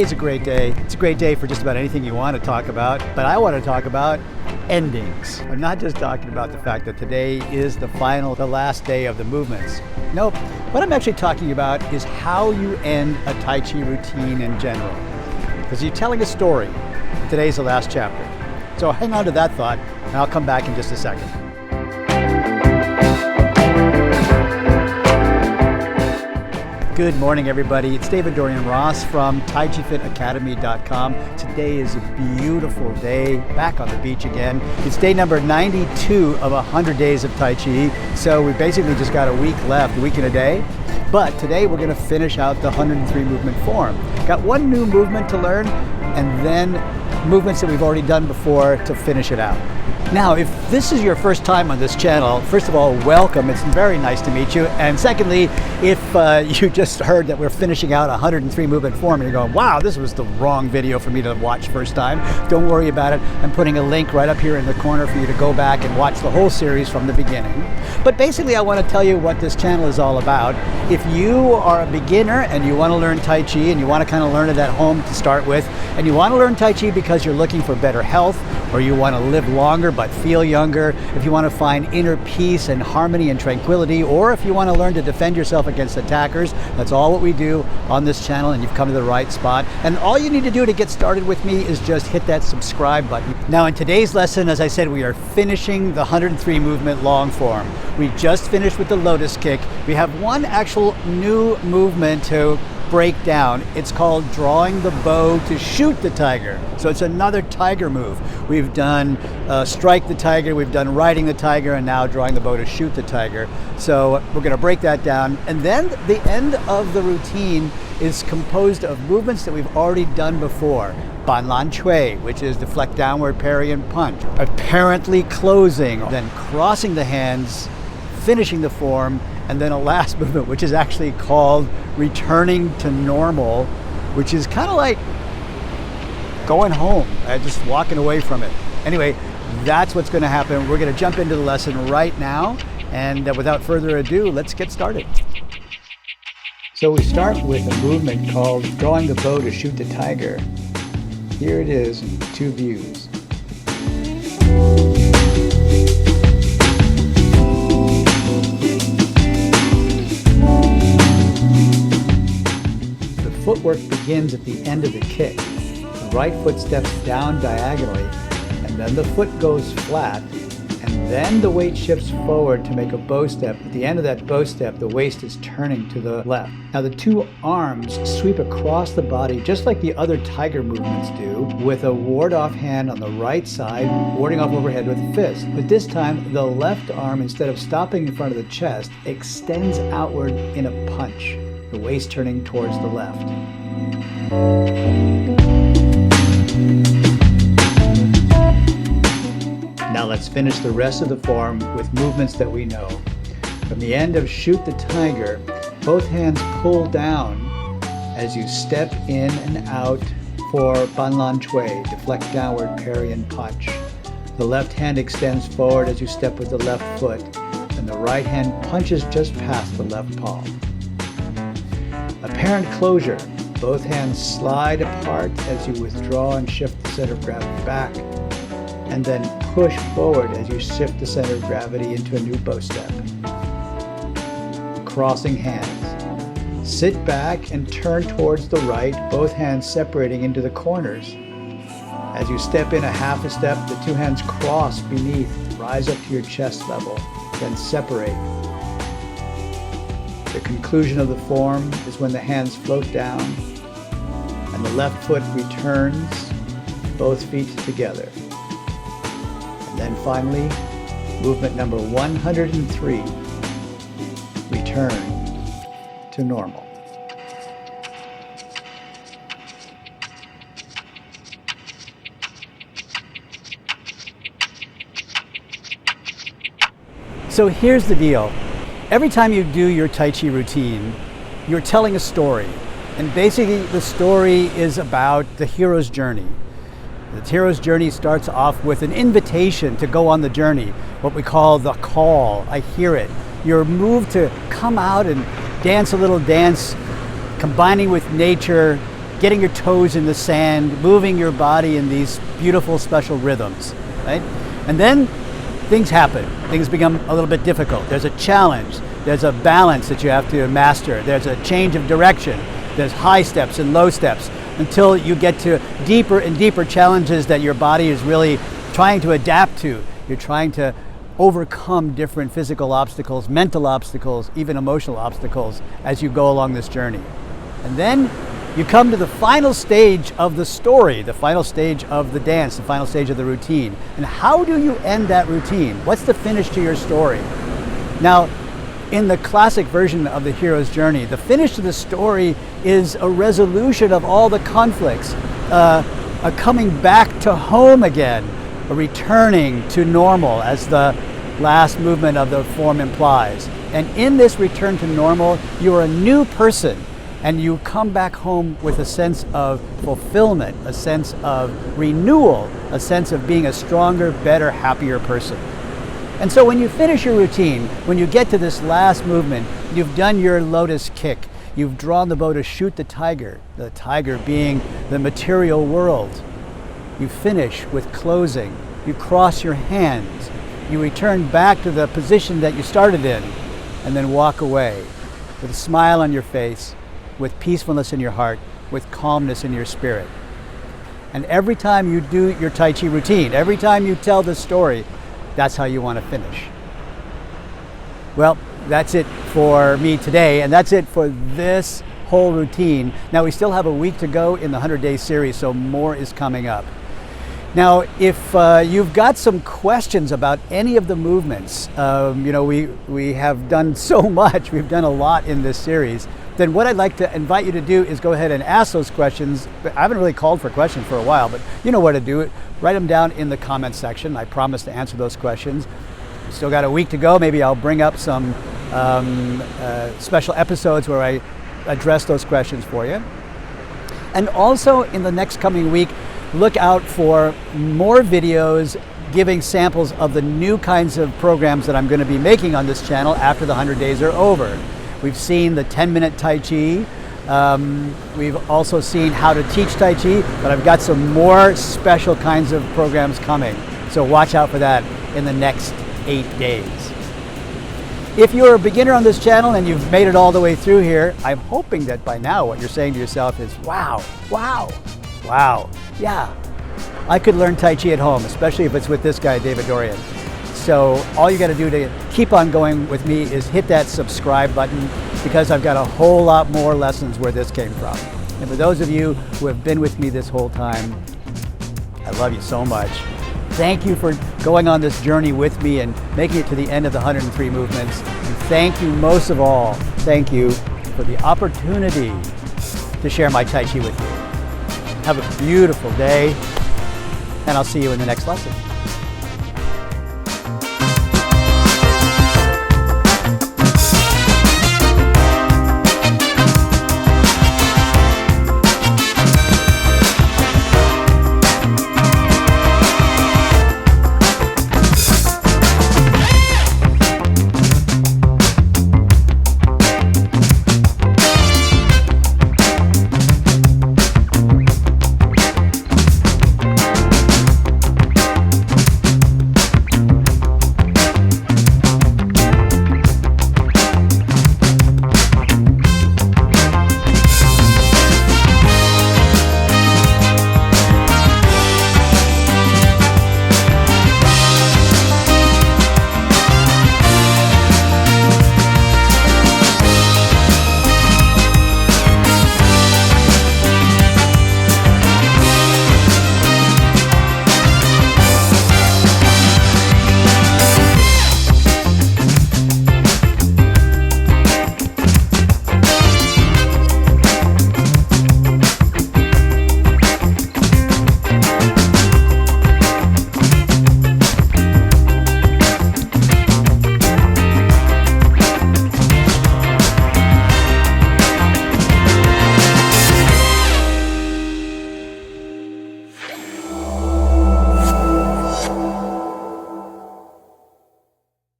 today's a great day. It's a great day for just about anything you want to talk about, but I want to talk about endings. I'm not just talking about the fact that today is the last day of the movements. Nope. What I'm actually talking about is how you end a Tai Chi routine in general. Because you're telling a story. Today's the last chapter. So hang on to that thought, and I'll come back in just a second. Good morning, everybody. It's David-Dorian Ross from TaiChiFitAcademy.com. Today is a beautiful day, back on the beach again. It's day number 92 of 100 days of Tai Chi. So we basically just got a week left, a week and a day. But today we're going to finish out the 103 movement form. Got one new movement to learn, and then movements that we've already done before to finish it out. Now, if this is your first time on this channel, first of all, welcome. It's very nice to meet you. And secondly, if you just heard that we're finishing out 103 movement form and you're going, wow, this was the wrong video for me to watch first time, don't worry about it. I'm putting a link right up here in the corner for you to go back and watch the whole series from the beginning. But basically, I want to tell you what this channel is all about. If you are a beginner and you want to learn Tai Chi and you want to kind of learn it at home to start with, and you want to learn Tai Chi because you're looking for better health, or you want to live longer but feel younger, if you want to find inner peace and harmony and tranquility, or if you want to learn to defend yourself against attackers, that's all what we do on this channel, and you've come to the right spot. And all you need to do to get started with me is just hit that subscribe button. Now, in today's lesson, as I said, we are finishing the 103 movement long form. We just finished with the lotus kick. We have one actual new movement to break down. It's called drawing the bow to shoot the tiger. So it's another tiger move. We've done strike the tiger, we've done riding the tiger, and now drawing the bow to shoot the tiger. So we're going to break that down. And then the end of the routine is composed of movements that we've already done before. Ban Lan Chui, which is deflect downward, parry and punch. Apparently closing, then crossing the hands, finishing the form, and then a last movement, which is actually called returning to normal, which is kind of like going home, just walking away from it. Anyway, that's what's going to happen. We're going to jump into the lesson right now, and without further ado, let's get started. So we start with a movement called drawing the bow to shoot the tiger. Here it is in two views. Footwork begins at the end of the kick. The right foot steps down diagonally, and then the foot goes flat, and then the weight shifts forward to make a bow step. At the end of that bow step, the waist is turning to the left. Now the two arms sweep across the body just like the other tiger movements do, with a ward-off hand on the right side, warding off overhead with a fist. But this time, the left arm, instead of stopping in front of the chest, extends outward in a punch, the waist turning towards the left. Now let's finish the rest of the form with movements that we know. From the end of shoot the tiger, both hands pull down as you step in and out for Ban Lan Chui, deflect downward, parry and punch. The left hand extends forward as you step with the left foot, and the right hand punches just past the left palm. Apparent closure. Both hands slide apart as you withdraw and shift the center of gravity back, and then push forward as you shift the center of gravity into a new bow step. Crossing hands. Sit back and turn towards the right, both hands separating into the corners. As you step in a half a step, the two hands cross beneath, rise up to your chest level, then separate. The conclusion of the form is when the hands float down and the left foot returns, both feet together. And then finally, movement number 103, return to normal. So here's the deal. Every time you do your Tai Chi routine, you're telling a story. And basically the story is about the hero's journey. The hero's journey starts off with an invitation to go on the journey, what we call the call. I hear it. You're moved to come out and dance a little dance, combining with nature getting your toes in the sand, moving your body in these beautiful special rhythms, right? And then things happen. Things become a little bit difficult. There's a challenge. There's a balance that you have to master. There's a change of direction. There's high steps and low steps until you get to deeper and deeper challenges that your body is really trying to adapt to. You're trying to overcome different physical obstacles, mental obstacles, even emotional obstacles as you go along this journey. And then you come to the final stage of the story, the final stage of the dance, the final stage of the routine. And how do you end that routine? What's the finish to your story? Now, in the classic version of the hero's journey, the finish to the story is a resolution of all the conflicts, a coming back to home again, a returning to normal, as the last movement of the form implies. And in this return to normal, you are a new person, and you come back home with a sense of fulfillment, a sense of renewal, a sense of being a stronger, better, happier person. And so when you finish your routine, when you get to this last movement, you've done your lotus kick, you've drawn the bow to shoot the tiger being the material world. You finish with closing, you cross your hands, you return back to the position that you started in, and then walk away with a smile on your face, with peacefulness in your heart, with calmness in your spirit. And every time you do your Tai Chi routine, every time you tell the story, that's how you want to finish. Well, that's it for me today, and that's it for this whole routine. Now, we still have a week to go in the 100-day series, so more is coming up. Now, if you've got some questions about any of the movements, we have done so much, we've done a lot in this series, then what I'd like to invite you to do is go ahead and ask those questions. I haven't really called for questions for a while, but you know what to do. Write them down in the comments section. I promise to answer those questions. Still got a week to go. Maybe I'll bring up some special episodes where I address those questions for you. And also in the next coming week, look out for more videos giving samples of the new kinds of programs that I'm going to be making on this channel after the 100 days are over. We've seen the 10-minute Tai Chi. We've also seen how to teach Tai Chi, but I've got some more special kinds of programs coming. So watch out for that in the next 8 days. If you're a beginner on this channel and you've made it all the way through here, I'm hoping that by now what you're saying to yourself is, wow, wow, wow, yeah, I could learn Tai Chi at home, especially if it's with this guy, David-Dorian. So all you got to do to keep on going with me is hit that subscribe button, because I've got a whole lot more lessons where this came from. And for those of you who have been with me this whole time, I love you so much. Thank you for going on this journey with me and making it to the end of the 103 movements. And thank you most of all, thank you for the opportunity to share my Tai Chi with you. Have a beautiful day, and I'll see you in the next lesson.